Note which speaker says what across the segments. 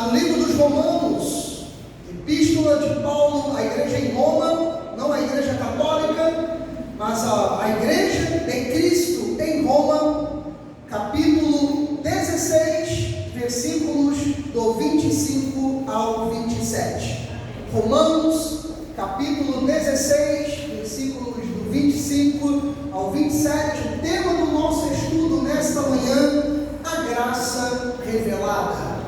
Speaker 1: no livro dos Romanos, epístola de Paulo à igreja em Roma, não a igreja católica, mas a igreja de Cristo em Roma, capítulo 16, versículos do 25 ao 27. Romanos, capítulo 16, versículos do 25 ao 27, o tema do nosso estudo nesta manhã, a graça revelada.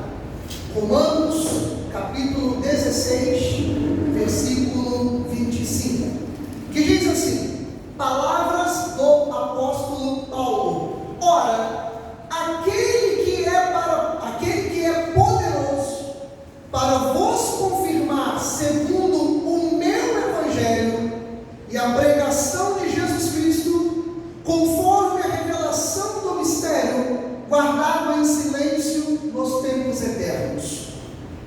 Speaker 1: Romanos, capítulo 16, versículo 25, que diz assim: palavras do apóstolo Paulo. Ora, aquele que é poderoso para vos confirmar segundo o meu evangelho e a pregação de Jesus Cristo, conforme a revelação do mistério guardado em silêncio nos tempos eternos,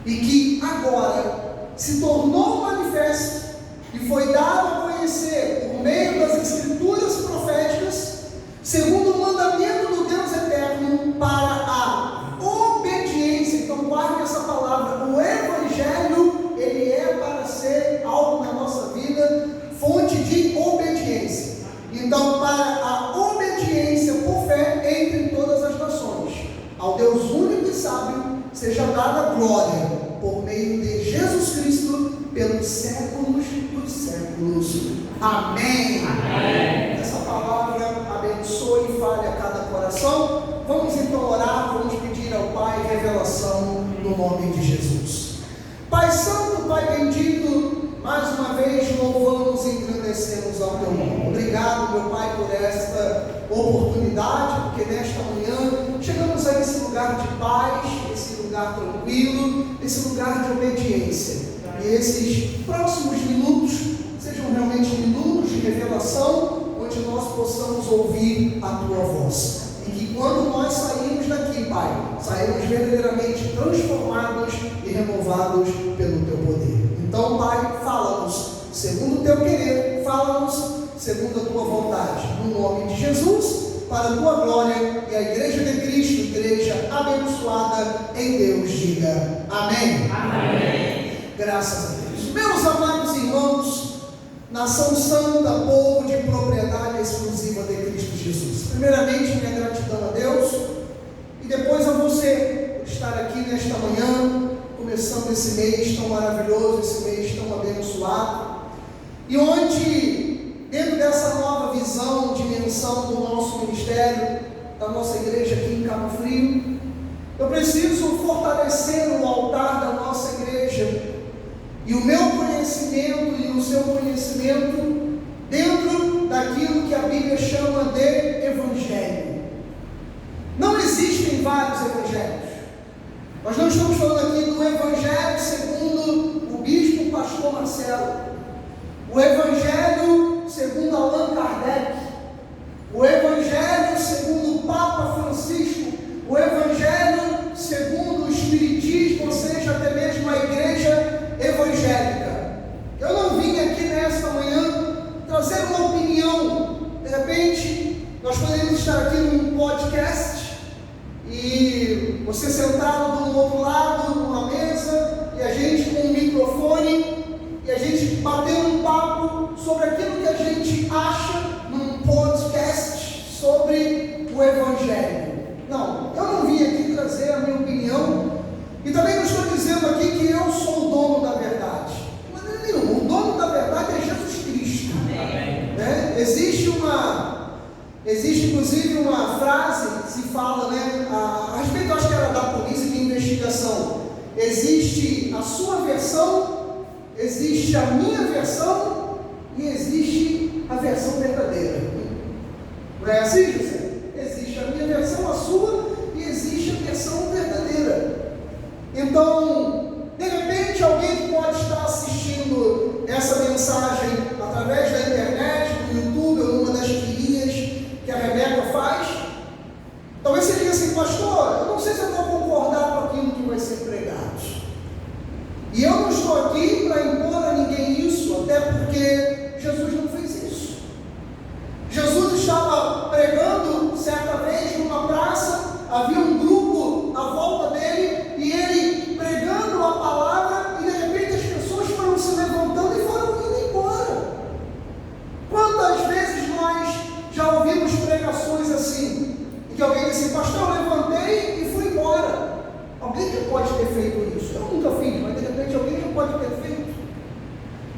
Speaker 1: e que agora se tornou manifesto e foi dado a conhecer por meio das escrituras proféticas, segundo o mandamento do Deus eterno, para a obediência. Então guarde essa palavra: o evangelho, ele é para ser algo na nossa vida, fonte de obediência. Então, para a obediência por fé entre todas as nações, ao Deus único e sábio, seja dada glória por meio de Jesus Cristo, pelos séculos dos séculos. Amém. Amém. Essa palavra abençoe e fale a cada coração. Vamos então orar, vamos pedir ao Pai revelação no nome de Jesus. Pai Santo, Pai bendito, mais uma vez louvamos e engrandecemos ao Teu nome. Obrigado, meu Pai, por esta oportunidade, porque nesta manhã chegamos a esse lugar de paz, esse lugar tranquilo, esse lugar de obediência. E esses próximos minutos sejam realmente minutos de revelação, onde nós possamos ouvir a Tua voz. E que quando nós sairmos daqui, Pai, sairmos verdadeiramente transformados e renovados pelo Teu poder. Então, Pai, fala-nos segundo o Teu querer, fala-nos segundo a Tua vontade, no nome de Jesus, para a Tua glória. E a igreja de Cristo, igreja abençoada em Deus, diga amém. Amém. Graças a Deus. Meus amados irmãos, nação santa, povo de propriedade exclusiva de Cristo Jesus, primeiramente minha gratidão a Deus, e depois a você por estar aqui nesta manhã, começando esse mês tão maravilhoso, esse mês tão abençoado, e onde, dentro dessa nova visão, dimensão do nosso ministério, da nossa igreja aqui em Cabo Frio, eu preciso fortalecer o altar da nossa igreja, e o meu conhecimento e o seu conhecimento dentro daquilo que a Bíblia chama de evangelho. Não existem vários evangelhos. Nós não estamos falando aqui do evangelho segundo o bispo pastor Marcelo, o evangelho segundo Allan Kardec, o evangelho segundo o Papa Francisco, o evangelho segundo o Espiritismo, ou seja, até mesmo a igreja evangélica. Eu não vim aqui nesta manhã trazer uma opinião. De repente, nós poderíamos estar aqui num podcast e você sentado do outro lado, numa mesa, e a gente com um microfone, e a gente batendo um papo sobre aquilo que a gente acha num podcast sobre o Evangelho. Não, eu não vim aqui trazer a minha opinião, e também não estou dizendo aqui que eu sou o dono da verdade. De maneira nenhuma. O dono da verdade é Jesus Cristo. Amém. Né? Existe inclusive uma frase que se fala, né, a respeito, acho que era da polícia de investigação: existe a sua versão, existe a minha versão e existe a versão verdadeira. Não é assim, José? Existe a minha versão, a sua, e existe a versão verdadeira. Então, de repente, alguém pode estar assistindo essa mensagem através da internet, do YouTube, ou uma das guias que a Rebeca faz. Talvez você diga assim: pastor, eu não sei se eu vou concordar com aquilo que vai ser pregado. E eu não estou aqui para impor a ninguém isso, até porque Jesus não fez isso. Jesus estava pregando certa vez numa praça, havia um grupo à volta dele, e ele pregou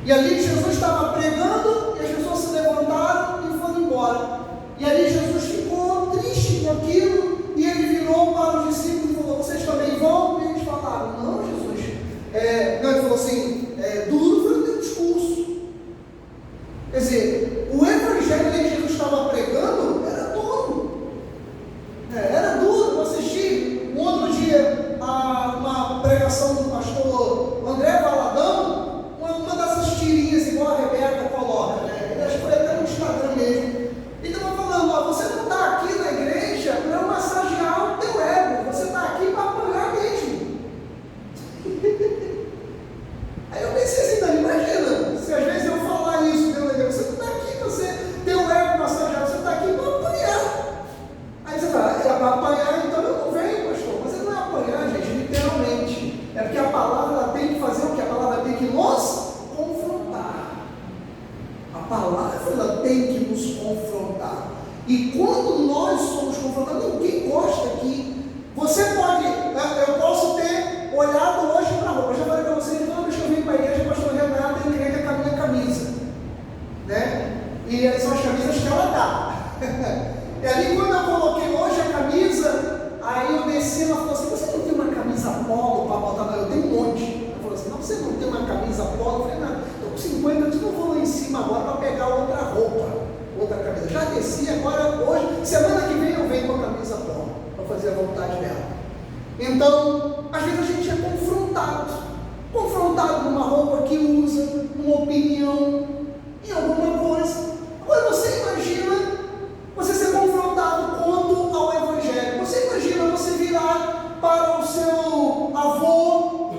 Speaker 1: E ali Jesus estava pregando, e as pessoas se levantaram e foram embora. E ali Jesus ficou triste com aquilo, e ele virou para os discípulos e falou: vocês também vão? E eles falaram: não, Jesus. Não, ele falou assim: duro foi o teu discurso. Quer dizer, o evangelho que Jesus estava pregando era duro. Era duro. Eu assisti um outro dia a uma pregação do pastor André Valadão, uma dessas tirinhas igual a Rebeca coloca, né? Acho que foi até no Instagram mesmo. E estava falando: ó, você não está aqui na igreja para massagear o teu ego, você está aqui para apoiar mesmo. Aí eu pensei assim: não, imagina, se às vezes eu falar isso, meu Deus, você não está aqui para você ter o ego massageado, você está aqui para apoiar. Aí você fala: é para apanhar, então eu não venho, pastor. Mas não é apanhar, gente, literalmente. É porque a palavra ela tem que fazer o que? A palavra tem que nos confrontar. A palavra ela tem que nos confrontar. E quando nós somos confrontados, ninguém gosta aqui. Você pode, eu posso ter olhado hoje para a roupa. Eu já falei para vocês que toda vez que eu vim para a igreja, o pastor Renato tem encrenca com a minha camisa, né? E são as camisas que ela dá. E ali quando eu coloquei hoje a camisa, aí eu desci, ela falou assim: você não tem uma camisa polo para botar? Não, eu tenho um monte. Ela falou assim: não, você não tem uma camisa polo? Eu falei: não, estou com 50, eu não vou lá em cima agora para pegar outra roupa, outra camisa. Já desci, agora hoje, semana que vem eu venho com a camisa polo, para fazer a vontade dela. Então, às vezes a gente é confrontado numa roupa que usa, numa opinião, em alguma coisa. Agora você imagina você ser confrontado quanto ao evangelho. Você imagina você virar para o seu avô,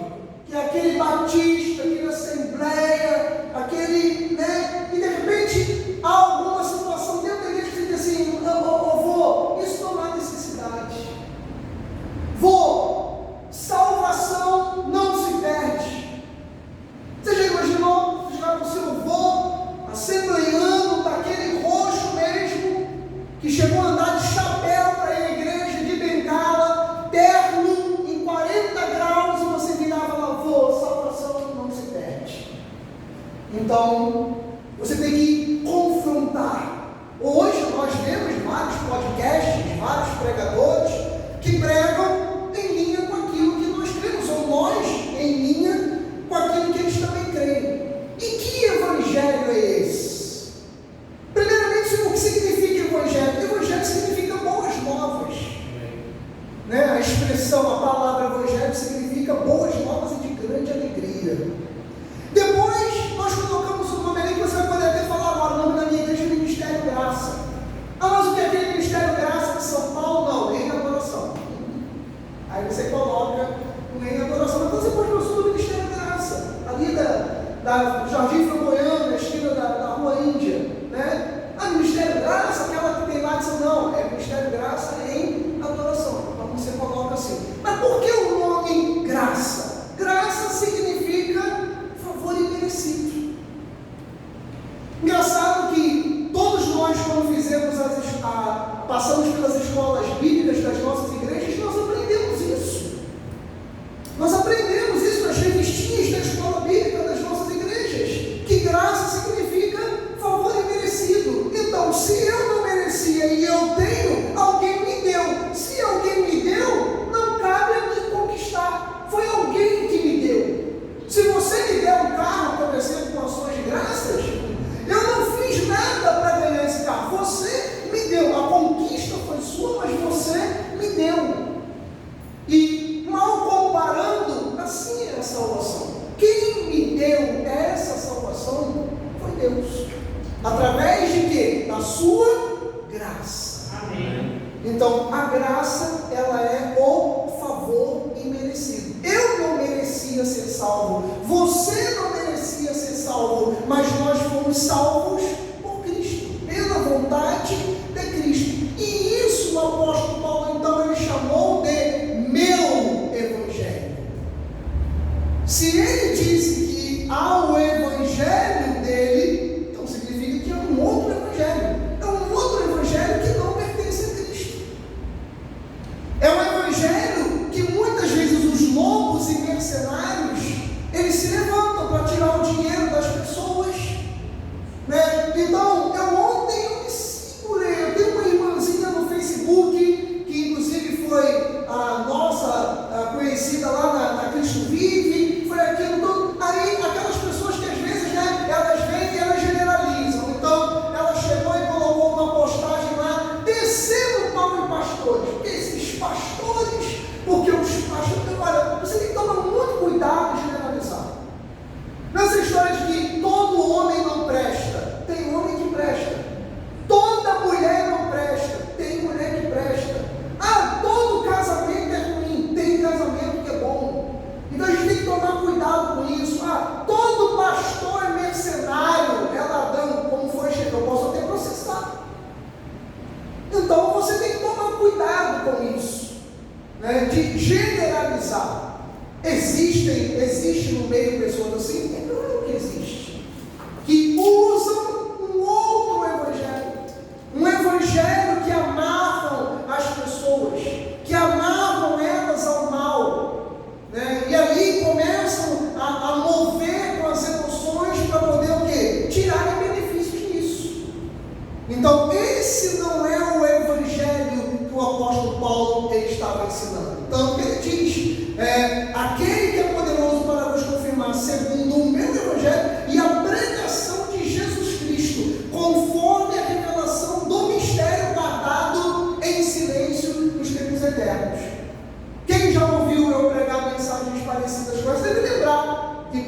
Speaker 1: que é aquele batista, aquele assembleia, aquele, né? E de repente há alguma situação dentro da igreja que diz assim: avô, isso não há necessidade. Vô, salvação não se perde. Você já imaginou? Você já com o seu vô assembleiano, daquele roxo mesmo, que chegou a andar de chapéu para a igreja, de bengala, terno, em 40 graus, e você virava lá: vô, salvação não se perde. Então, você tem que confrontar. Hoje nós vemos vários podcasts, vários pregadores que pregam em linha com aquilo que nós cremos, ou nós em linha com aquilo que eles também creem. E que evangelho é esse? Primeiramente, o que significa evangelho? Evangelho significa boas novas, né? A expressão, a palavra evangelho significa boas novas e de grande alegria. Depois nós colocamos o nome ali que você vai poder até falar agora. O nome da minha igreja é Ministério Graça. Mas o que é aquele Ministério Graça de São Paulo? Não, em adoração. Aí você coloca um em adoração. Então você pode postar o Ministério Graça, ali da Jardim Flamboyant, na esquina da Rua Índia, né? Ministério Graça, aquela que tem lá de São, não, é Ministério Graça em adoração. Então você coloca assim. Mas por que o nome Graça? Graça significa favor imerecido. Engraçado que todos nós, quando fizemos passamos pelas escolas bíblicas das nossas igrejas, nós aprendemos isso. Nós aprendemos isso nas revistinhas da escola bíblica das nossas igrejas, que graça significa favor imerecido. Então, se eu não merecia e eu tenho, alguém me deu. Se alguém me deu, não cabe a mim conquistar. Foi alguém que me deu. Se você me der um carro, por exemplo, com ações de graças, eu não fiz nada para ganhar esse carro. Você me deu. A conquista foi sua, mas você me deu. E mal comparando, assim é a salvação. Quem me deu essa salvação foi Deus. Através de quê? Da sua graça. Amém. Então, a graça, ela é o favor imerecido. Eu não merecia ser salvo. Você não merecia ser salvo. Mas nós fomos salvos por Cristo, pela vontade de Cristo. E isso o apóstolo Paulo, então, ele chamou de meu evangelho. Se ele disse que há o evangelho dele, então significa que é um outro evangelho. É um outro evangelho que não pertence a Cristo. É um evangelho que muitas vezes os lobos e mercenários, eles se levantam para tirar o dinheiro das pessoas. Existe no meio pessoas assim? É claro que existe. Que usam um outro evangelho. Um evangelho que amavam as pessoas, que amavam elas ao mal, né? E ali começam a mover com as emoções para poder o quê? Tirarem benefícios disso. Então esse não é o evangelho que o apóstolo Paulo ele estava ensinando. Então ele diz, aquele que é poderoso para vos confirmar segundo o meu evangelho e a pregação de Jesus Cristo, conforme a revelação do mistério guardado em silêncio nos tempos eternos. Quem já ouviu eu pregar mensagens parecidas com essa, deve lembrar que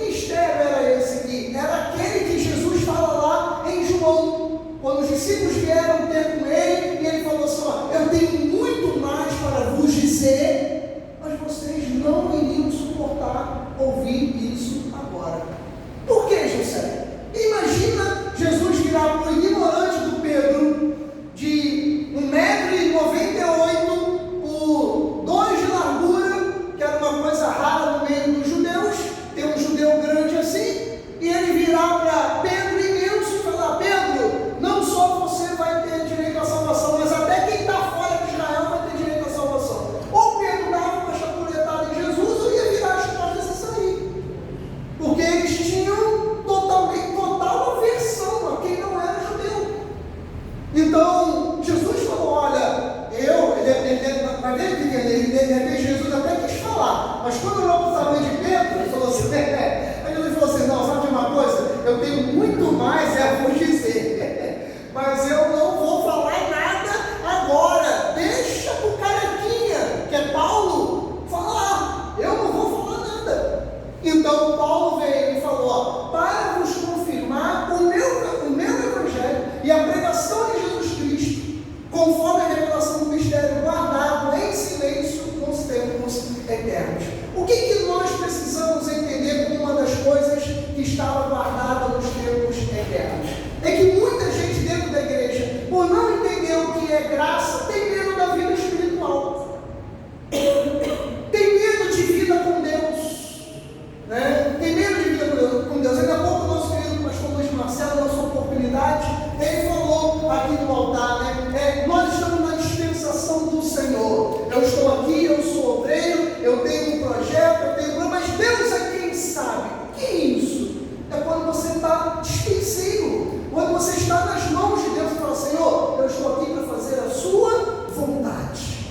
Speaker 1: mistério era esse aqui? Era aquele que Jesus fala lá em João, quando os discípulos vieram ter com ele, e ele falou assim, eu tenho muito mais para vos dizer, mas vocês não iriam suportar ouvir isso agora. Por que, José? Imagina Jesus virar para o ignorante do Pedro, de 1,98 m, por 2 de largura, que era uma coisa rara no meio dos judeus, tem um judeu grande assim, e ele virar para Pedro imenso e falar, Pedro, não só você vai ter direito à salvação, mas até quem está fora de Israel vai ter direito à salvação. Ou Pedro dava uma chapuletada em Jesus, ou ia virar as costas e sair. Porque eles tinham total aversão a quem não era judeu. Então, Jesus falou, olha, Jesus até quis falar, mas quando olhou para o tamanho de Pedro, ele falou assim, aí Jesus falou assim, não, sabe de uma coisa? Eu tenho muito mais a vos dizer, mas eu não vou falar nada agora, deixa para o carequinha, que é Paulo, falar, eu não vou falar nada. Então Paulo veio e falou, para vos confirmar o meu evangelho e a pregação de Jesus Cristo, conforme a revelação do mistério guardado em silêncio nos tempos eternos. O que nós precisamos entender como uma das coisas que estava guardada nos tempos eternos? É que muita gente dentro da igreja, por não entender o que é graça, tem medo da vida espiritual, tem medo de vida com Deus, né? Tem medo de vida com Deus. Daqui a pouco o nosso querido pastor Luiz Marcelo, na sua oportunidade, ele falou aqui no altar, né? Nós estamos na dispensação do Senhor. Eu estou aqui, eu sou obreiro, eu tenho um projeto, eu tenho mas Deus é quem sabe. O que é isso? É quando você está dispenseiro, quando você está nas mãos de Deus e fala, Senhor, eu estou aqui para fazer a sua vontade.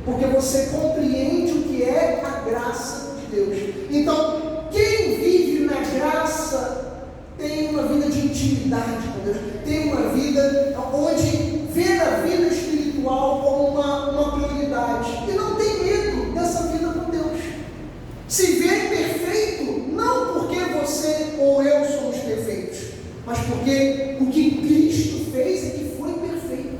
Speaker 1: Porque você compreende o que é a graça de Deus. Então, quem vive na graça tem uma vida de intimidade com Deus, tem uma vida onde vê a vida espiritual como uma prioridade e não tem medo dessa vida com Deus. Se vê perfeito, não porque você ou eu somos perfeitos, mas porque o que Cristo fez é que foi perfeito.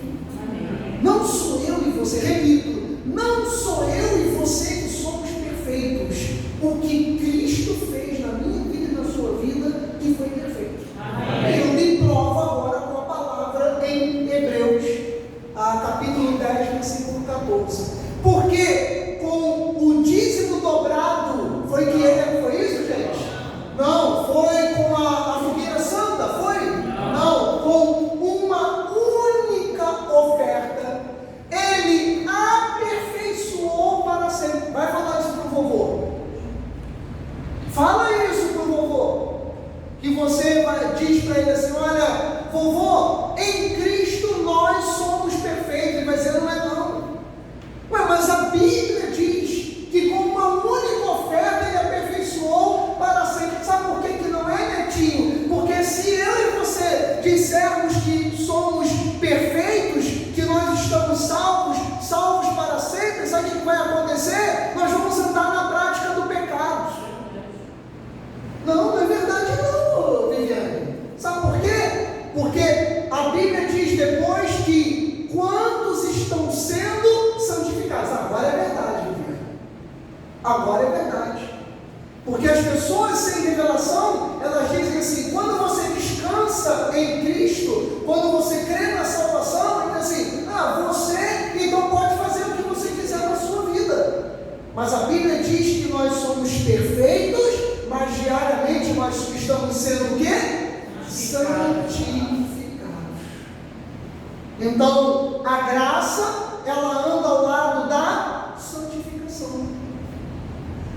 Speaker 1: Não sou eu e você, repito, não sou eu e você que somos perfeitos. O que Cristo fez na minha vida e na sua vida, que foi perfeito. Eu me provo agora com a palavra em Hebreus, capítulo 10, versículo 14. Porque com o dízimo dobrado, foi isso, gente? Não, foi com a fogueira santa, foi? Não, com uma única oferta, ele aperfeiçoou para sempre. Vai falar isso para o vovô. Fala isso para o vovô. Que você diz para ele assim, olha, vovô, em Cristo nós somos perfeitos. Ele vai dizer, não é não. Ué, mas a Bíblia diz que com uma única oferta ele aperfeiçoou para sempre. Sabe por que não é, netinho? Porque se eu e você dissermos que somos perfeitos, que nós estamos salvos para sempre, sabe o que vai acontecer? Nós vamos andar na prática do pecado. Não é verdade não, Viviane. Sabe por quê? Porque a Bíblia diz depois que quantos estão sendo santificados. Agora é verdade, Viviane. Agora é verdade. Porque as pessoas sem revelação, elas dizem assim, quando você descansa em Cristo, quando você crê na salvação, ele diz assim, você então pode fazer o que você quiser na sua vida. Mas a Bíblia diz que nós somos perfeitos, mas diariamente nós estamos sendo o quê? Santificados. Então, a graça, ela anda ao lado da santificação.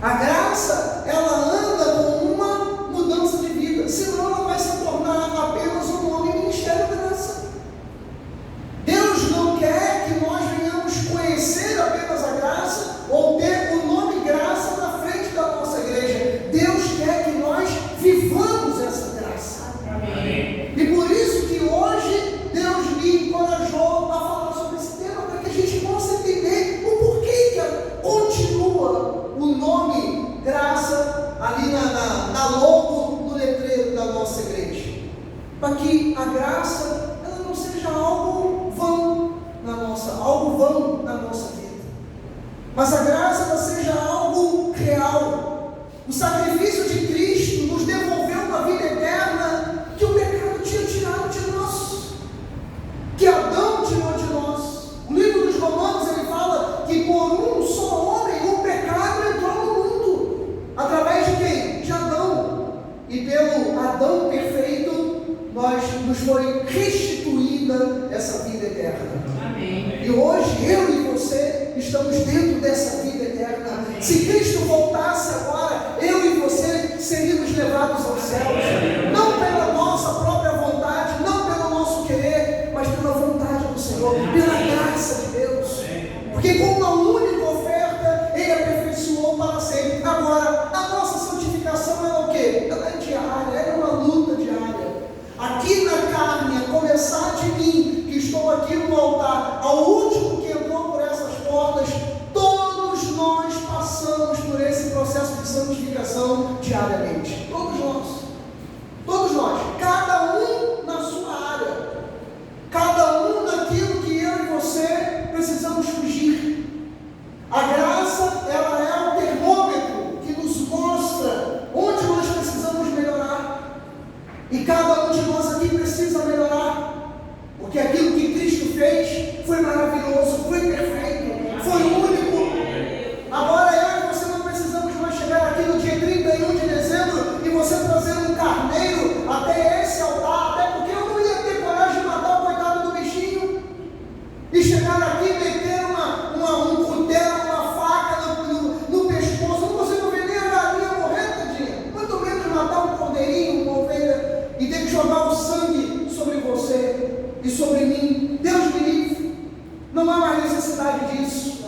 Speaker 1: A graça, ela anda com uma mudança de vida, senão ela vai se tornar apenas um nome ministério da graça. Deus não quer que nós venhamos conhecer apenas a graça, ou ter o nome graça na frente da nossa igreja. Deus quer que nós vivamos essa graça. Amém. E por isso que hoje Deus me encorajou a falar sobre esse tema, para que a gente possa entender o porquê que continua o nome graça ali na logo, no letreiro da nossa igreja. Para que a graça, ela não seja algo vão na nossa vida, mas a graça ela seja algo real. O sacrifício de Cristo nos devolveu uma vida eterna que o pecado tinha tirado de nós, que Adão tirou de nós. O livro dos Romanos ele fala que por um só homem o pecado entrou no mundo, através de quem? De Adão. E pelo Adão perfeito nos foi restituída essa vida eterna. Amém. E hoje eu e você estamos dentro dessa vida eterna. Se Cristo voltasse agora, eu e você seríamos levados aos céus, não pela nossa própria vontade, não pelo nosso querer, mas pela vontade do Senhor, pela graça de Deus, porque com uma única oferta Ele aperfeiçoou para sempre. Agora, a nossa santificação é o quê? Ela é diária, ela é uma luta diária. Aqui na carne, a começar de mim, que estou aqui no altar, ao último que entrou por essas portas, todos nós passamos por esse processo de santificação diariamente. Todos nós, cada um na sua área, cada um naquilo que eu e você precisamos fugir. A graça, ela é o termômetro que nos mostra onde nós precisamos melhorar. E cada um de nós aqui precisa melhorar, porque aquilo que Cristo fez foi maravilhoso, foi perfeito, foi único. Agora eu e você não precisamos mais chegar aqui no dia 31 de dezembro e você trazer um carneiro até esse altar, até porque eu não ia ter coragem de matar o coitado do bichinho e chegar aqui e meter um cutelo, uma faca no pescoço. Não consigo ver nem a galinha morrer, tadinha, muito menos matar um cordeirinho, uma ovelha, e ter que jogar o sangue sobre você e sobre mim. Deus me livre. Não há mais necessidade disso.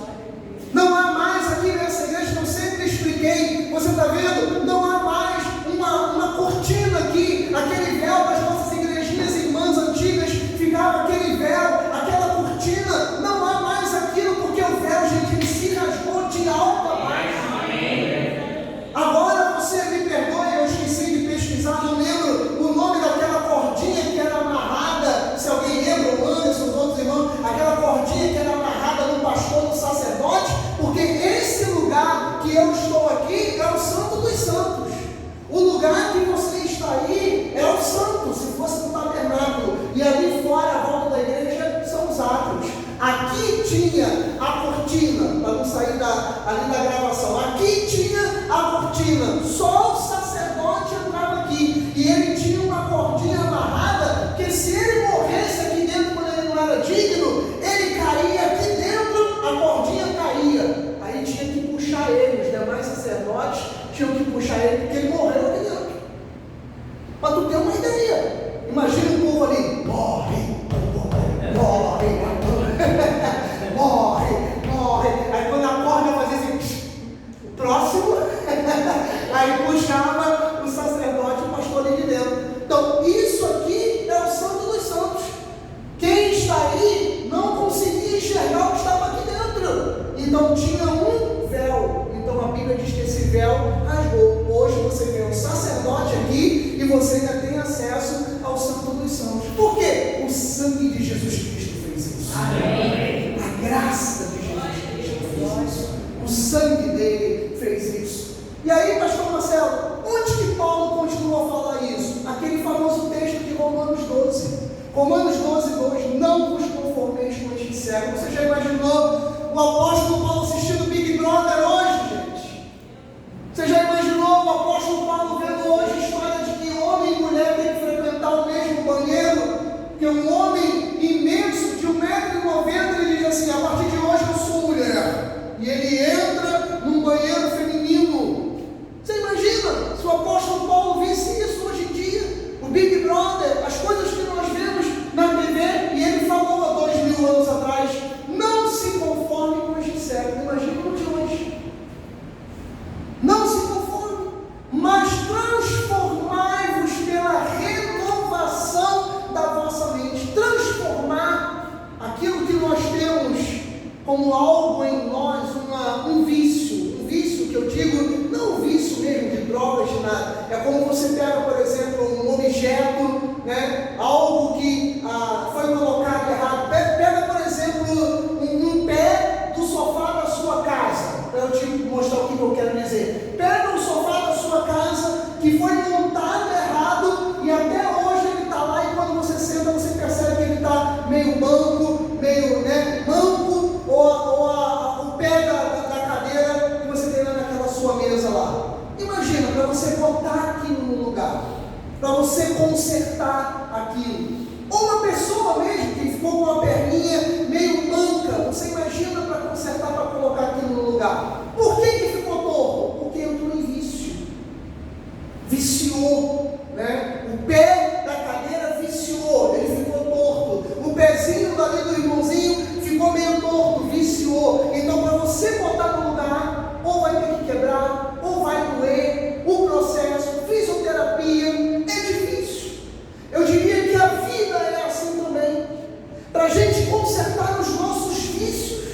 Speaker 1: Não há mais aqui nessa igreja, que eu sempre expliquei, você está vendo? Não há mais uma cortina aqui, aquele véu das nossas igrejinhas irmãs antigas, ficava aquele véu, aquela cortina. Não há mais aquilo, porque o véu, gente, ele se rasgou de alto a baixo. Agora você me perdoe, eu esqueci de pesquisar, não lembro o nome daquela cordinha que era amarrada, se alguém lembra, o Anderson, os outros irmãos, aquela cordinha que era amarrada no pastor, no sacerdote, porque esse lugar que eu estou aqui é o Santo dos Santos. O lugar que você está aí é o santo, se fosse no tabernáculo, e ali fora, a volta da igreja, são os átrios. Aqui tinha a cortina, para não sair ali da gravação, aqui tinha a cortina, só o sacerdote entrava aqui, e ele tinha uma cordinha amarrada, que se ele morresse aqui dentro quando ele não era digno, ele caía aqui dentro, a cordinha caía, aí tinha que puxar ele, os demais sacerdotes tinham que puxar ele, porque ele morreu aqui dentro. Para tu ter uma ideia, imagina o povo ali, morre, aí quando a corda fazia assim, próximo, aí puxava o sacerdote e o pastor ali de dentro. Então isso aqui é o Santo dos Santos. Quem está aí não conseguia enxergar o que estava aqui dentro, então tinha um véu. Então a Bíblia diz que esse véu rasgou. Hoje você vê o sacerdote aqui e você ainda tem acesso ao Santo dos Santos. Por quê? O sangue de Jesus Cristo fez isso. Amém. A graça de Jesus Cristo fez isso. O sangue dele fez isso. E aí, pastor Marcelo, onde que Paulo continua a falar isso? Aquele famoso texto de Romanos 12. Romanos 12, 2. Não vos conformeis com este século. Você já imaginou o apóstolo Paulo assistindo Big Brother hoje? algo em nós, um vício que eu digo, não um vício mesmo de drogas, de nada, é como você pega, por exemplo, um objeto, né, algo que foi colocado errado, pega, por exemplo, um pé do sofá da sua casa, para eu te mostrar o que eu quero dizer. Pega o sofá da sua casa, que foi montado errado, e até hoje ele está lá, e quando você senta, você percebe que ele está meio manco, ou o pé da cadeira que você tem lá naquela sua mesa lá. Imagina, para você botar aquilo no lugar, para você consertar aquilo. Ou uma pessoa mesmo que ficou com a perninha meio manca, você imagina para consertar, para colocar aquilo no lugar. Por que ficou torto? Porque entrou em vício. Viciou, né? O pé da cadeira viciou, ele ficou torto. O pezinho dali do irmãozinho ficou meio torto, viciou. Então, para você botar no lugar, ou vai ter que quebrar, ou vai doer. O processo, fisioterapia, é difícil. Eu diria que a vida é assim também. Para a gente consertar os nossos vícios,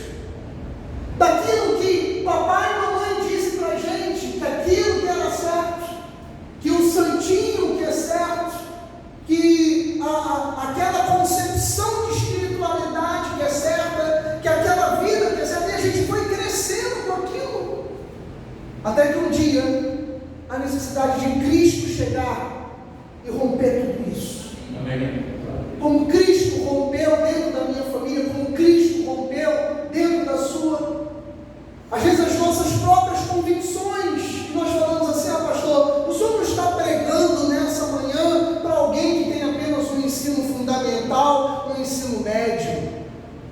Speaker 1: daquilo que papai e mamãe disse para a gente, que aquilo que era certo, que o santinho que é certo, que aquela concepção de espiritualidade que é certa, que aquela vida que é certa, e a gente foi crescendo com aquilo, até que um dia a necessidade de Cristo chegar e romper tudo isso.
Speaker 2: Amém.
Speaker 1: Como Cristo rompeu dentro da minha família, como Cristo rompeu dentro da sua. Às vezes as nossas próprias convicções, nós falamos assim: pastor, o senhor não está pregando nessa manhã para alguém que tem apenas um ensino fundamental, um ensino médio.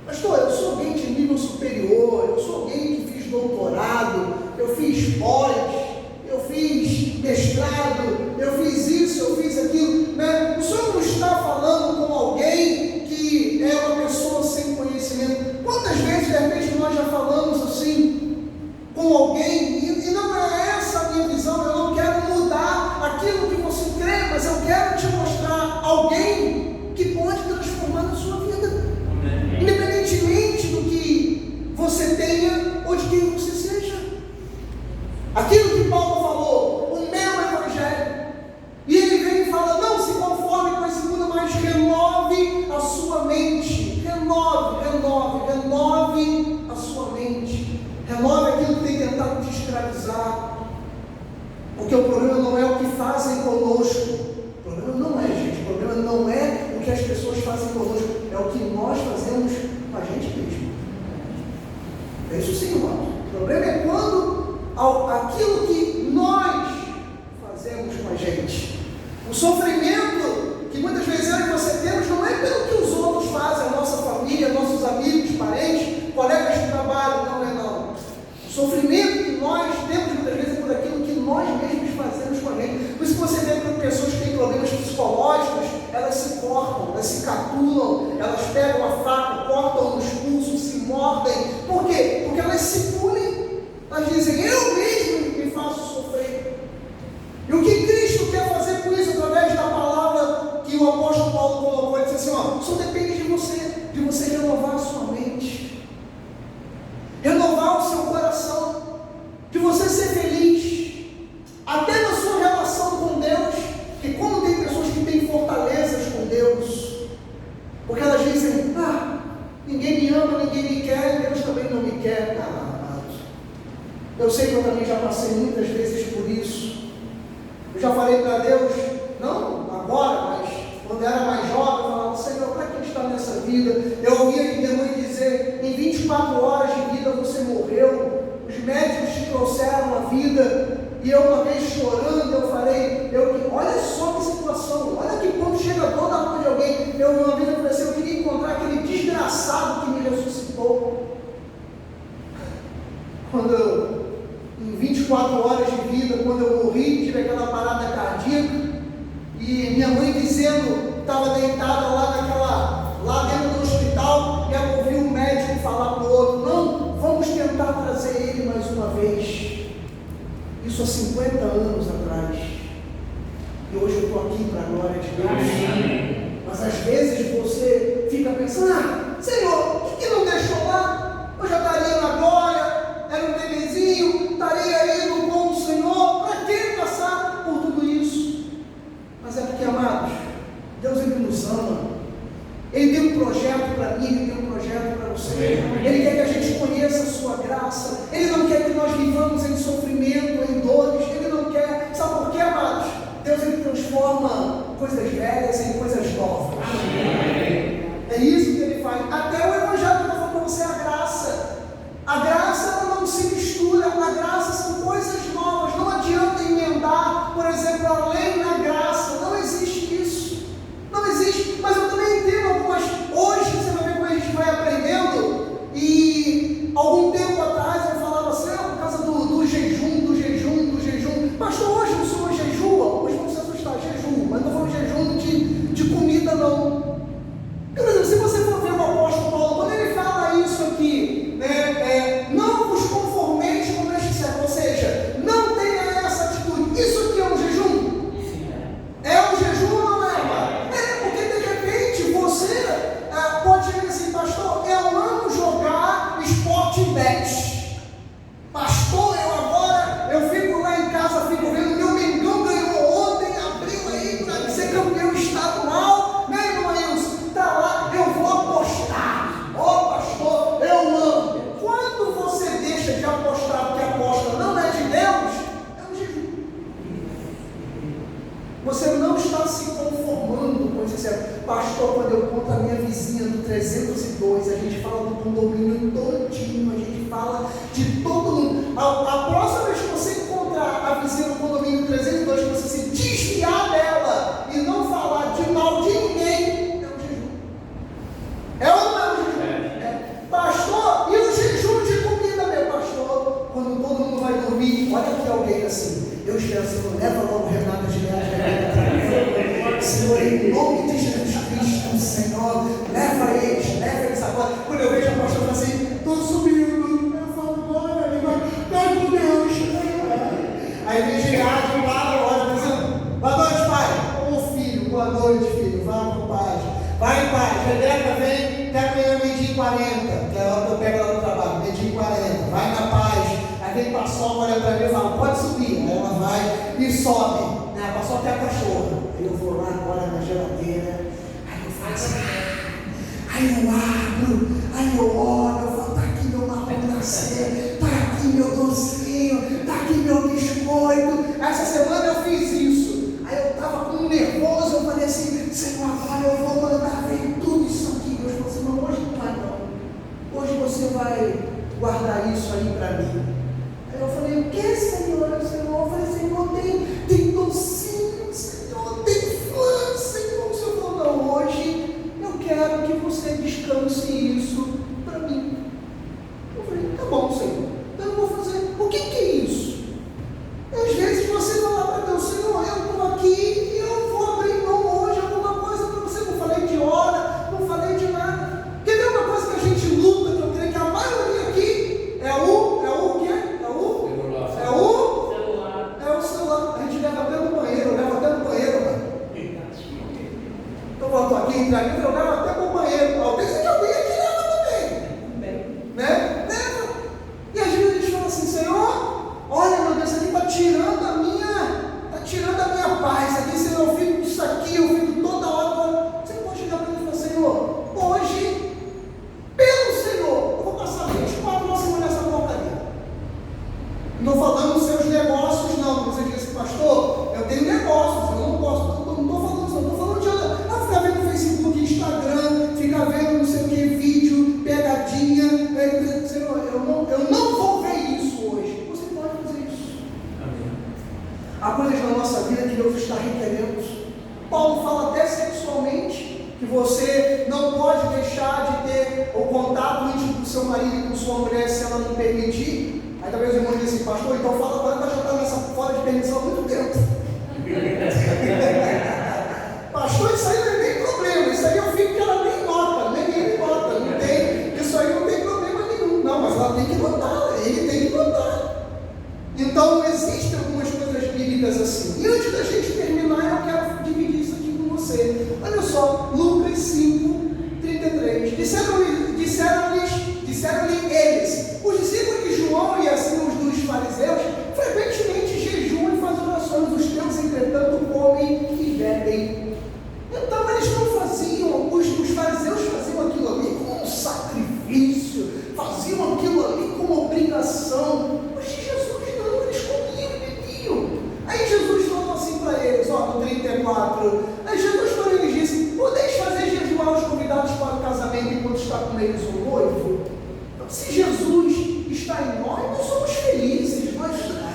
Speaker 1: Pastor, eu sou alguém de nível superior, eu sou alguém que fiz doutorado, eu fiz pós, eu fiz mestrado, eu fiz isso, eu fiz aquilo, né? O senhor não está falando com alguém que é uma pessoa sem conhecimento. Quantas vezes, de repente, nós já falamos assim com alguém, e não é essa a minha visão, eu não quero mudar aquilo que você crê, mas eu quero te mostrar alguém que pode transformar na sua vida, independentemente do que você tenha ou de quem você seja. Aquilo que Paulo falou, o meu evangelho, e ele vem e fala: não se conforme com esse mundo, mas renove a sua mente, renove a sua mente, renove aquilo que tem tentado te escravizar, porque o problema não é o que fazem conosco, o problema não é, gente, o problema não é o que as pessoas fazem conosco, é o que nós fazemos com a gente mesmo. É isso sim, irmão. O problema é quando aquilo que nós fazemos com a gente, o sofrimento que muitas vezes eu e você temos, não é pelo que os outros fazem, a nossa família, nossos amigos, parentes, colegas de trabalho, não. O sofrimento que nós temos muitas vezes é por aquilo que nós mesmos fazemos com a gente. Por isso que você vê que pessoas que têm problemas psicológicos, elas se cortam, elas se catulam, elas pegam a faca, cortam os pulsos, se mordem. Por quê? Porque elas se punem. Elas dizem: eu mesmo me faço sofrer. E o que Cristo quer fazer com isso, através da palavra que o apóstolo Paulo colocou? Ele disse assim: só depende de você renovar a sua mente, renovar o seu coração, de você ser feliz, até na sua relação com Deus. E como tem pessoas que têm fortalezas com Deus, porque elas dizem: ninguém me ama, ninguém me quer, Deus também não me quer. Eu sei que eu também já passei muitas vezes por isso. Eu já falei para Deus, não agora, mas quando eu era mais jovem, eu falava: Senhor, para que está nessa vida? Eu ouvia minha mãe dizer: em 24 horas de vida você morreu, os médicos te trouxeram a vida. E eu, uma vez chorando, eu falei: olha só que situação, olha que quando chega a dor na mão de alguém. Uma vez eu falei assim: eu queria encontrar aquele desgraçado que me ressuscitou. Em 24 horas de vida, quando eu morri, tive aquela parada cardíaca, e minha mãe dizendo, estava deitada lá dentro do hospital, e ela ouviu um médico falar para o outro: não, vamos tentar trazer ele mais uma vez. Isso há 50 anos atrás, e hoje eu estou aqui para a glória de Deus. Mas às vezes você fica pensando: Senhor, por que não deixou lá? Eu já estaria transforma coisas velhas em coisas novas. É isso que ele faz. Até o Evangelho está falando para você a graça. A graça ela não se mistura, a graça são coisas novas. Não adianta emendar, por exemplo, a lei na graça. Não existe isso. Não existe. Mas eu também entendo algumas. Hoje você vai ver como a gente vai aprendendo. E algum tempo atrás eu falava assim, por causa do jejum. Pastor, hoje o senhor jejua? Hoje vamos se assustar, jejum. Mas não foi um jejum de comida, não. Por exemplo, se você for ver o apóstolo Paulo, quando ele fala isso aqui, né, não vos conformeis com este século, ou seja, não tenha essa atitude. Isso aqui é um jejum? É um jejum ou não é? Porque de repente você pode dizer assim, pastor, eu amo jogar esporte bet. Pastor, eu fico lá em casa, fico vendo, meu Mengão ganhou ontem, abriu aí para ser campeão estadual, né, irmão Wilson? Tá lá, eu vou apostar. Pastor, eu amo. Quando você deixa de apostar porque a aposta não é de Deus, é um jejum. Você não está se conformando com isso. Pastor, quando eu conto a minha vizinha do 302, a gente fala do condomínio todinho, a gente fala de todo mundo. A próxima vez que você encontrar a vizinha do condomínio 302, que você se desviar dela e não falar de mal de ninguém, é um jejum. É ou não é um jejum? Pastor, e o jejum de comida, meu pastor? Quando todo mundo vai dormir, olha aqui alguém assim, eu espero, Senhor, leva logo Renata de Senhor, em nome de Jesus Cristo, Senhor, leva eles agora. Quando eu vejo a pastor fala assim, estou subindo, eu falo, glória, vai com Deus. Aí vem Gerardo, ora, dizendo, boa noite, pai. Ô filho, boa noite, filho, vá com paz. Vai em paz. Rebeca vem, até amanhã, 12h40, que é a hora que eu pego lá no trabalho, 12h40, vai na paz. Aí vem Paçoca, olha para mim e fala, pode subir. Aí ela vai e sobe. A Paçoca é a cachorra. Aí eu vou lá agora na geladeira, aí eu faço, aí eu abro, aí eu olho, eu falo, tá aqui meu marrom glacê, tá aqui meu docinho, tá aqui meu biscoito. Essa semana eu fiz isso. Aí eu estava com um nervoso, eu falei assim, Senhor, agora eu vou mandar ver tudo isso aqui. Deus falou assim, não, hoje não vai não. Hoje você vai guardar isso aí para mim. Aí eu falei, o que, Senhor? Eu falei, Senhor, tem docinho, Senhor, tem flan, Senhor. O Senhor falou, não, hoje eu quero que você descanse isso para mim. Eu falei, tá bom, Senhor, então eu vou fazer. O que é isso? Às vezes você vai lá para Deus, Senhor, eu estou aqui e eu vou abrir mão hoje alguma coisa para você. Não falei de hora, não falei de nada. Quer ver uma coisa que a gente luta, que eu creio que a maioria aqui é o quê? É o celular. A gente leva até no banheiro, mano. Então eu estou aqui, entra aqui, eu levo até no banheiro. Alguém que alguém aqui leva também. Né? Leva. E às vezes a gente fala assim, Senhor, olha meu Deus, isso aqui está tirando a minha paz. Aqui, Senhor, eu fico disso aqui, eu fico toda hora. Você pode chegar para mim e falar, Senhor, hoje, pelo Senhor, eu vou passar 24 horas semana nessa porcaria. Não falando dos seus negócios, não. Você diz assim, pastor, eu tenho negócios, eu não posso, não estou falando disso, não estou falando de outra. Ficar vendo no Facebook, Instagram, ficar vendo não sei o que, vídeo, pegadinha. Senhor, eu não vou ver isso hoje. Você pode fazer isso. Amém. Há coisas na nossa vida que Deus está requerendo. Paulo fala até sexualmente que você não pode deixar de ter o contato íntimo com seu marido e com sua mulher se ela não permitir. Aí talvez o irmão diga assim, pastor, então fala agora que já está nessa fora de permissão há muito tempo. Pastor, isso aí não é nem problema, isso aí eu fico que ela nem nota, ninguém nota, não tem, isso aí não tem problema nenhum. Não, mas ela tem que notar, ele tem que notar. Então existem algumas coisas bíblicas assim. E antes da gente terminar, eu quero dividir isso aqui com você. Olha só, Lucas 5:33. Disseram-lhe eles, os discípulos de João e assim os dos fariseus, frequentemente 34. Jesus, quando ele disse: podeis fazer jejuar os convidados para o casamento enquanto está com eles o noivo? Então, se Jesus está em nós somos felizes.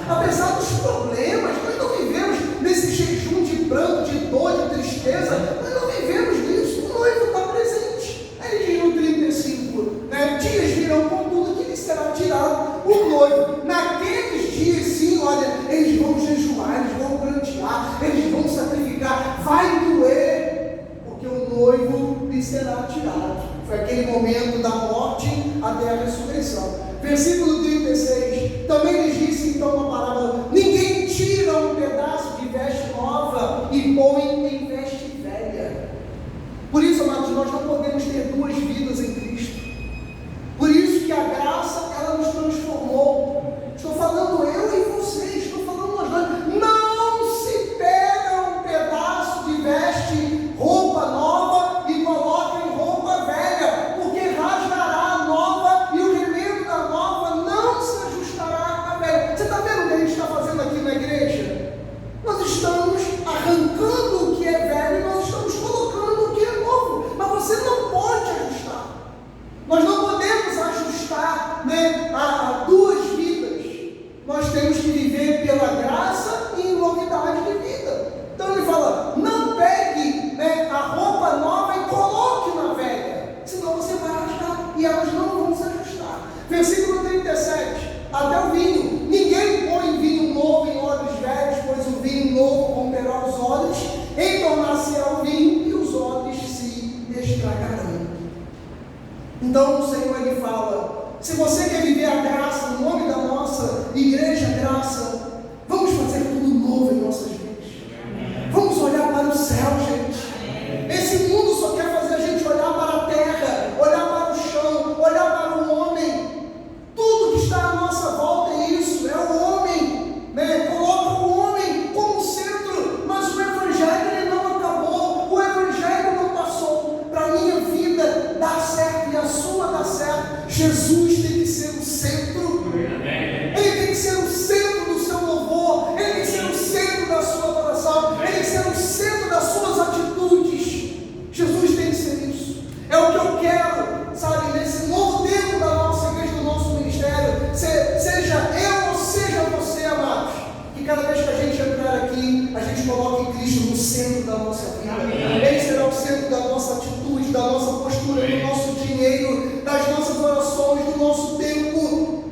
Speaker 1: Apesar dos problemas, nós não vivemos nesse jejum de pranto, de dor, de tristeza. Nós não vivemos nisso. O noivo está presente. Aí ele diz no 35, né? Dias virão, contudo, que lhe será tirado o noivo. Naqueles dias, sim, olha, eles vão jejuar, eles vão prantear, eles vão sacrificar, vai doer, porque o noivo lhe será tirado. Foi aquele momento da morte até a ressurreição. Versículo 36, também lhes disse então uma parábola: ninguém tira um pedaço de veste nova e põe em veste velha. Por isso, amados, nós não podemos ter duas vidas em Cristo. Por isso que a graça, ela nos transformou. Estou falando eu e você, estou falando nós dois. Não se pega um pedaço de veste, roupa nova e coloca em roupa velha, porque rasgará a nova e o remendo da nova não se ajustará à velha. Você está vendo o que a gente está fazendo aqui na igreja? Nós estamos arrancando o que é velho e nós estamos colocando o que é novo, mas você não pode ajustar. Nós não podemos ajustar, né, a duas vidas. Nós temos que viver pela graça e em novidade de vida. Então ele fala: não pegue, né, a roupa nova e coloque na velha, senão você vai rasgar e elas não vão se ajustar. Versículo 37, até o vinho: ninguém põe vinho novo em odres velhos, pois o vinho novo romperá os odres, entornar-se-á o vinho e os odres se estragarão. Então o Senhor, ele fala: se você quer viver a graça, no nome da nossa igreja graça, vamos fazer tudo novo em nossas vidas. Vamos olhar para o céu, gente. Esse mundo só quer fazer a gente olhar para a terra, olhar para o chão, olhar para o homem. Tudo que está à nossa volta é isso, é o homem, né? Coloca o homem como centro, mas o evangelho, ele não acabou, o evangelho não passou. Para a minha vida dar certo e a sua dar certo, Jesus tem que ser o centro. Ele tem que ser o centro do seu louvor, ele tem que ser o centro da sua adoração, ele tem que ser o centro das suas atitudes. Jesus tem que ser isso. É o que eu quero, sabe, nesse novo tempo da nossa igreja, do nosso ministério, seja eu ou seja você, amados, que cada vez que a gente entrar aqui, a gente coloque Cristo no centro da nossa vida. Ele será o centro da nossa atitude, da nossa postura, do nosso dinheiro, das nossas orações, do nosso tempo.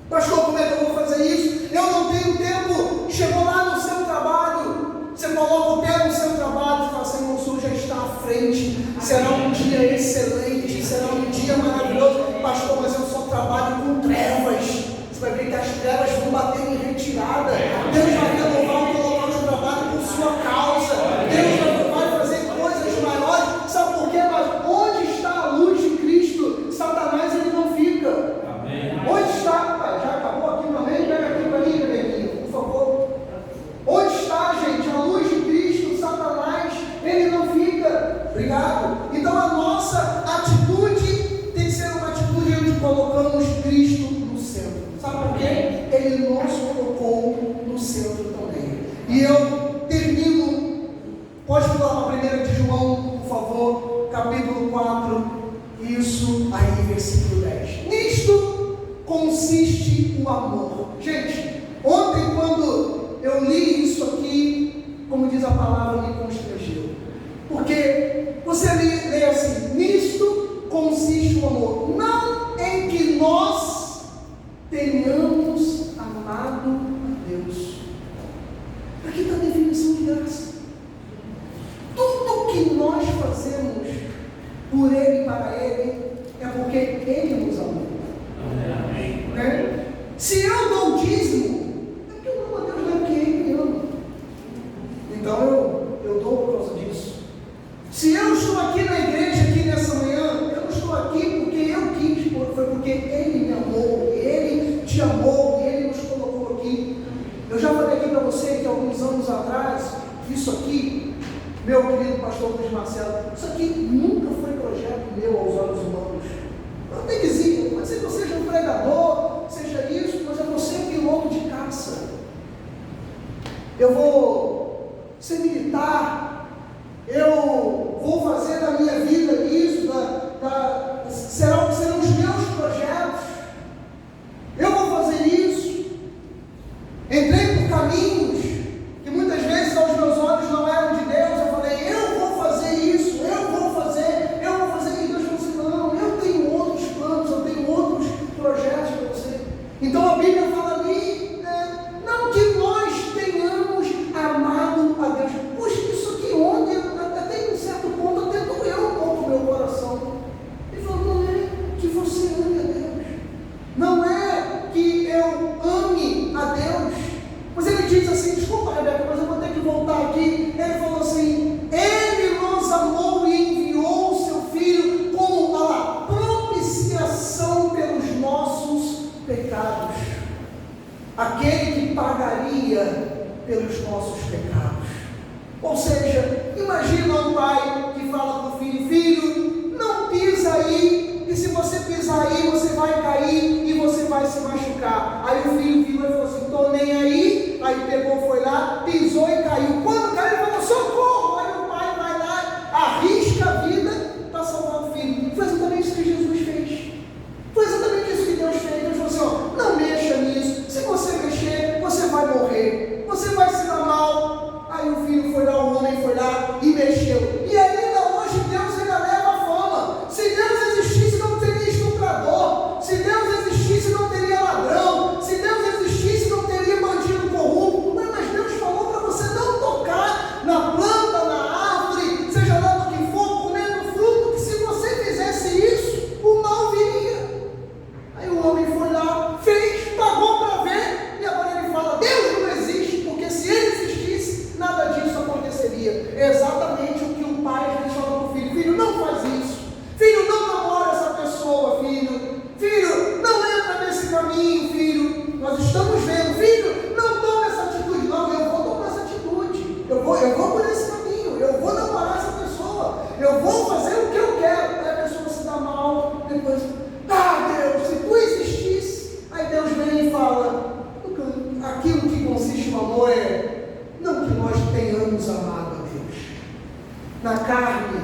Speaker 1: Pastor, como é que eu vou fazer isso? Eu não tenho tempo. Chegou lá no seu trabalho, você coloca o pé no seu trabalho e fala: Senhor, o Senhor já está à frente, será um dia excelente, será um dia maravilhoso. Pastor, mas eu só trabalho com trevas. Você vai ver que as trevas vão bater em retirada. Deus vai renovar o teu local de trabalho por sua causa. Deus vai fazer coisas maiores. Sabe por quê? Mas onde está a luz de Cristo, Satanás, ele não fica. Onde está? Já acabou aqui também? Pega aqui para mim, Bebequinho, por favor. Onde está, gente, a luz de Cristo? Satanás, ele não fica. Obrigado. Então a nossa atitude tem que ser uma atitude onde colocamos Cristo no centro. Sabe por quê? Ele nos colocou no centro também. E eu termino. Pode pular para 1 de João, por favor, capítulo 4. Isso aí, versículo 10. Nisto consiste o amor. Gente, ontem quando eu li isso aqui, como diz a palavra, me constrangeu. Porque você lê assim: nisto consiste o amor. Não em que nós tenhamos amado a Deus. Aqui está a definição de graça. Tudo que nós fazemos por Ele e para Ele é porque Ele nos amou. Né? Se eu dou dízimo, é porque eu amo a Deus, não é porque Ele me ama. Então eu dou por causa disso. Se eu estou aqui na igreja, aqui nessa manhã, eu não estou aqui porque eu quis, foi porque Ele me amou, Ele te amou e Ele nos colocou aqui. Eu já falei aqui para você que alguns anos atrás, isso aqui, meu querido pastor Luiz Marcelo, isso aqui nunca foi projeto meu aos olhos humanos. Eu até dizia: pode ser que eu seja um pregador, seja isso, mas eu vou ser piloto de caça. Eu vou ser militar, eu vou fazer da minha vida isso, serão os meus projetos, eu vou fazer isso. Entrei por caminhos que muitas vezes aos meus olhos não eram de Deus. Eu falei, eu vou fazer isso, eu vou fazer, e Deus falou assim, não, eu tenho outros planos, eu tenho outros projetos para você. Então a Bíblia fala ali, não que nós tenhamos amado a Deus. Puxa, isso aqui ontem, até em certo ponto, até doeu um pouco o meu coração. Ele falou, não é que você ame a Deus, não é que eu ame a Deus. Mas ele diz assim, desculpa, Rebeca, mas eu vou ter que voltar aqui. Ele falou assim, ele nos amou e enviou o seu Filho como a propiciação pelos nossos pecados, aquele que pagaria pelos nossos pecados. Ou seja, imagina um pai que fala para o filho, filho, não pisa aí, e se você pisar aí, você vai cair e você vai se machucar. Aí o filho virou e falou assim, tô nem aí pegou, foi lá, pisou e caiu. Quando caiu, ele falou, socorro! Aí o pai vai lá, arrisca a vida para salvar o filho. Foi exatamente isso que Jesus fez. Foi exatamente isso que Deus fez. Deus falou assim, ó, não mexa nisso, se você mexer, você vai morrer, você vai se dar mal. Aí o filho foi lá, o homem foi lá e mexeu. E ainda hoje Deus ainda leva a fama. Se Deus existisse, não teria estuprador. Se Deus existisse, não teria ladrão. Se Deus existisse, não teria bandido corrupto. Mas Deus falou para você não tocar na planta, na árvore, seja lá no que for, comendo fruto, que se você fizesse isso, o mal viria. Aí o homem foi lá, fez, pagou para ver, e agora ele fala, Deus não existe, porque se ele existisse, nada disso aconteceria. É exatamente o que o pai às vezes fala para o filho, filho, não faz isso, filho, não namora essa pessoa, filho, não entra nesse caminho, filho, nós estamos vendo, filho, não toma essa atitude, não, eu vou tomar essa atitude, eu vou por esse caminho, eu vou namorar essa pessoa, eu vou fazer o que eu quero. Aí a pessoa se dá mal, depois, Deus, se tu existisse, aí Deus vem e fala, aquilo que consiste no amor não que nós tenhamos amado a Deus, na carne,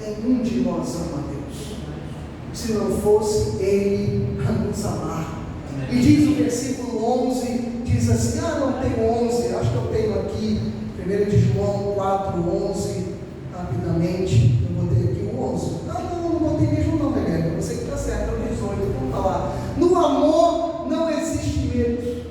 Speaker 1: nenhum de nós ama a Deus, se não fosse Ele a nos amar. E diz o versículo 11, diz assim, não tenho 11, acho que eu tenho aqui, 1 de João 4:11, rapidamente, eu botei aqui o 11, não botei mesmo não, Rebeca, você que está certo, é o 18, vamos falar, no amor não existe medo,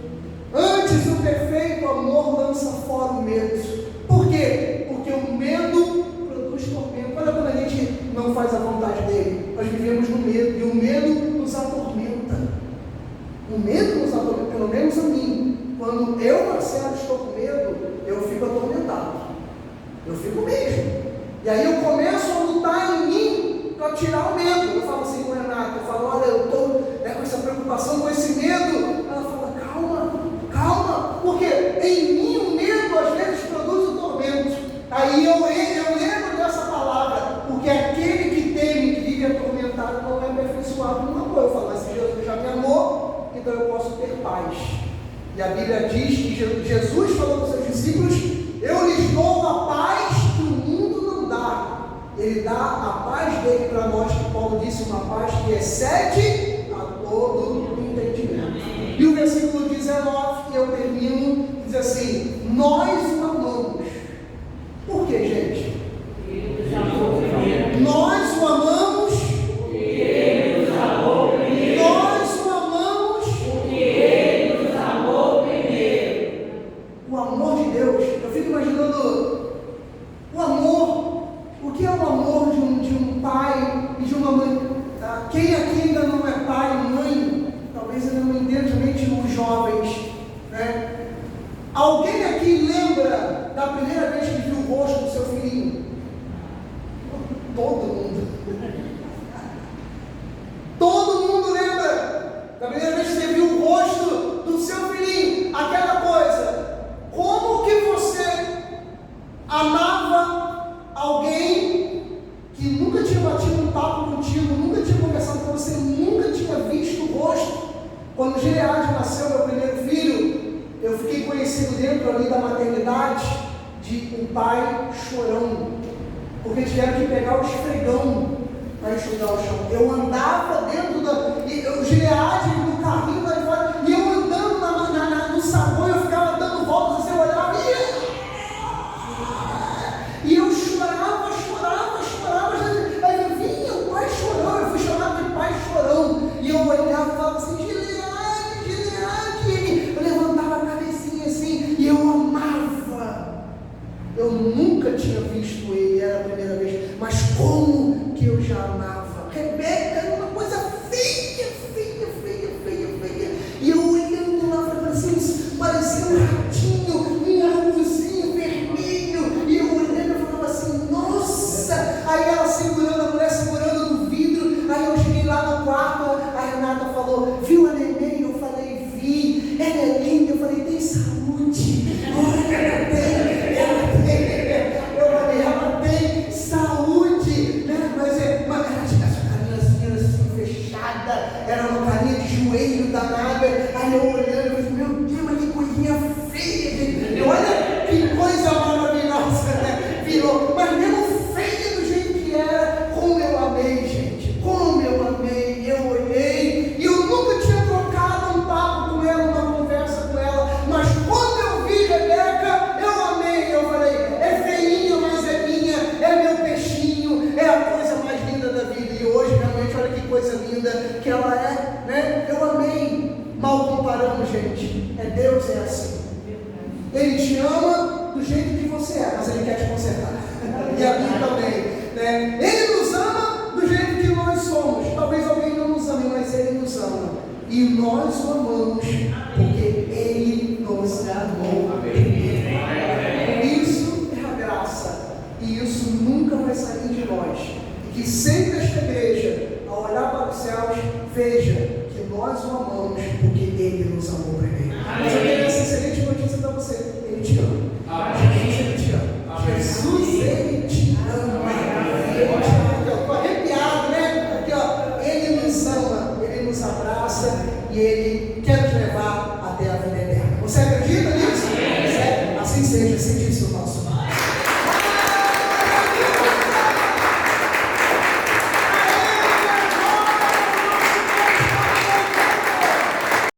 Speaker 1: antes o perfeito amor lança fora o medo. Por quê? Porque o medo produz tormento. Olha quando a gente não faz a vontade dele, nós vivemos no medo, e o medo nos atormenta. O medo nos atormenta, pelo menos a mim. Quando eu, Marcelo, estou com medo, eu fico atormentado. Eu fico mesmo. E aí eu começo a lutar em mim para tirar o medo. Eu falo assim com a Renata, eu falo, olha, eu estou com essa preocupação, com esse medo. Ela fala, calma, porque em mim o medo às vezes produz o tormento. Aí eu lembro dessa palavra, porque aquele que teme, que vive atormentado, não é aperfeiçoado no amor. Eu falo, mas se Jesus já me amou, então eu posso ter paz. E a Bíblia diz que Jesus falou para os seus discípulos, eu lhes dou a paz que o mundo não dá. Ele dá a paz dele para nós, que Paulo disse, uma paz que excede a todo entendimento. E o versículo 19, que eu termino, diz assim, nós o amamos. Por que, gente? Nós o amamos porque Ele nos amou primeiro. Nós o amamos porque Ele nos amou primeiro. O amor de Deus, eu fico imaginando o amor. O que é o amor de um pai e de uma mãe? Quem aqui ainda não é pai e mãe, talvez ainda não entenda, somente os jovens, né? Alguém aqui lembra da primeira vez que viu o rosto do seu filhinho? Todo mundo. Todo mundo lembra da primeira vez que você viu o rosto do seu filhinho. Aquela coisa, como que você amava alguém que nunca tinha batido um papo contigo, nunca tinha conversado com você, nunca tinha visto o rosto. Quando Gileade nasceu, meu primeiro filho, eu fiquei conhecido dentro ali da maternidade de um pai chorão, porque tiveram que pegar o esfregão para enxugar o chão. Eu andava dentro o Gileade no carrinho lá de fora, e eu andando no sabão, eu ficava dando voltas, assim, eu olhava e eu chorava, aí vinha o pai chorão, eu fui chamado de pai chorão, e eu olhava e falava assim, Gileade, eu levantava a cabecinha assim, e eu amava. Eu nunca tinha visto ele, era a primeira vez, mas como que eu já amava. Rebeca era uma coisa feia, e eu olhando lá para assim, parecia um ratinho, um anguzinho vermelho, e eu olhando e falava assim, nossa. Aí ela segurando, a mulher segurando no vidro, aí eu cheguei lá no quarto, a Renata falou, viu a neném? Eu falei, vi, ela é linda. Eu falei, tem saúde? Olha, ela tem saúde, né? Mas essa carinhazinha assim fechada, era uma carinha de joelho danada. Aí eu olhando, eu falei, meu Deus, mas que coisinha feia, gente. Olha que coisa maravilhosa, né? Virou, mas mesmo feia do jeito que era, como eu amei, gente, como eu amei. Eu olhei, e eu nunca tinha trocado um papo com ela, uma conversa com ela, mas quando eu vi Rebeca, eu amei. Eu falei, é feinha, mas é minha, é meu peixinho, é a coisa mais linda da vida. E hoje, realmente, olha que coisa linda que ela é, né? Eu amei. Mal comparando, gente, Deus é assim. Ele te ama do jeito que você é, mas Ele quer te consertar. E a mim também, né? Ele nos ama do jeito que nós somos. Talvez alguém não nos ame, mas Ele nos ama. E nós o amamos porque Ele